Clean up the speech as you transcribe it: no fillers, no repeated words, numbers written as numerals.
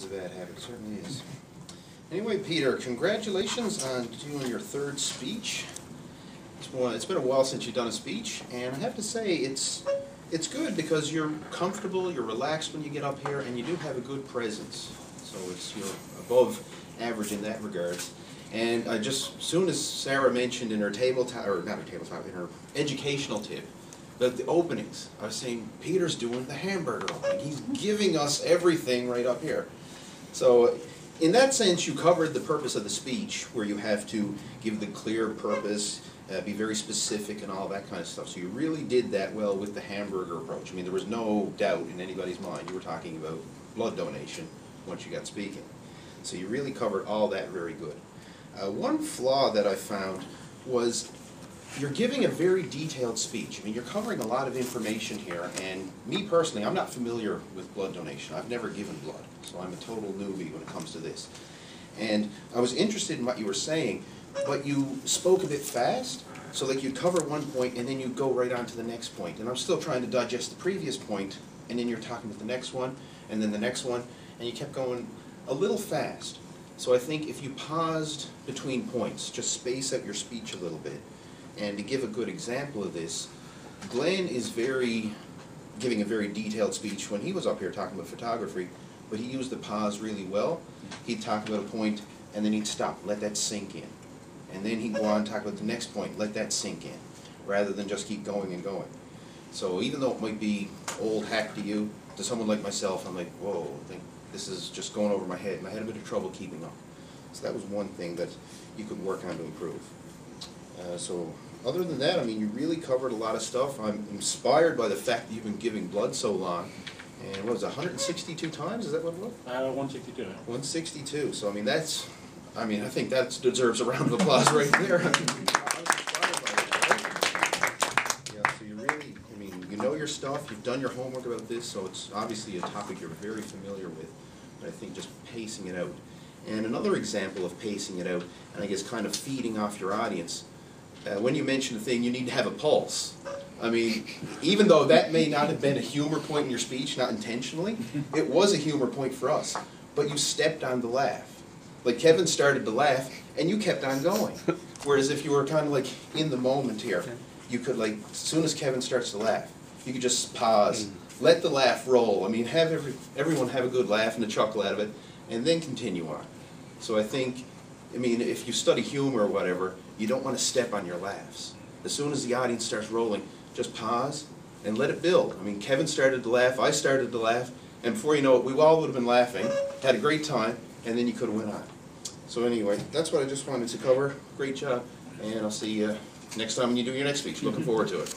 is a bad habit, it certainly is. Anyway, Peter, congratulations on doing your third speech. It's been a while since you've done a speech, and I have to say it's good because you're comfortable, you're relaxed when you get up here, and you do have a good presence. So you're above average in that regards. And as soon as Sarah mentioned in her tabletop, or not her tabletop, in her educational tip, that the openings, I was saying, Peter's doing the hamburger opening. He's giving us everything right up here. So in that sense, you covered the purpose of the speech, where you have to give the clear purpose, be very specific and all that kind of stuff. So you really did that well with the hamburger approach. I mean, there was no doubt in anybody's mind. You were talking about blood donation once you got speaking. So you really covered all that very good. One flaw that I found was you're giving a very detailed speech. I mean, you're covering a lot of information here, and me personally, I'm not familiar with blood donation. I've never given blood, so I'm a total newbie when it comes to this. And I was interested in what you were saying, but you spoke a bit fast, so like you'd cover one point and then you'd go right on to the next point. And I'm still trying to digest the previous point, and then you're talking about the next one, and then the next one, and you kept going a little fast. So I think if you paused between points, just space out your speech a little bit. And to give a good example of this, Glenn is giving a very detailed speech when he was up here talking about photography, but he used the pause really well. He'd talk about a point, and then he'd stop, let that sink in. And then he'd go on and talk about the next point, let that sink in, rather than just keep going and going. So even though it might be old hack to you, to someone like myself, I'm like, whoa, I think this is just going over my head, and I had a bit of trouble keeping up. So that was one thing that you could work on to improve. So other than that, I mean, you really covered a lot of stuff. I'm inspired by the fact that you've been giving blood so long. And what was it, 162 times? Is that what it was? 162. 162. So I mean, I think that deserves a round of applause right there. I was inspired by that, right? Yeah. So you really, I mean, you know your stuff. You've done your homework about this, so it's obviously a topic you're very familiar with. But I think just pacing it out. And another example of pacing it out, and I guess kind of feeding off your audience. When you mention the thing, you need to have a pulse. I mean, even though that may not have been a humor point in your speech, not intentionally, it was a humor point for us. But you stepped on the laugh. Like Kevin started to laugh, and you kept on going. Whereas if you were kind of like in the moment here, you could like, as soon as Kevin starts to laugh, you could just pause, let the laugh roll. I mean, have everyone have a good laugh and a chuckle out of it, and then continue on. So I think, I mean, if you study humor or whatever, you don't want to step on your laughs. As soon as the audience starts rolling, just pause and let it build. I mean, Kevin started to laugh, I started to laugh, and before you know it, we all would have been laughing, had a great time, and then you could have went on. So anyway, that's what I just wanted to cover. Great job, and I'll see you next time when you do your next speech. Looking forward to it.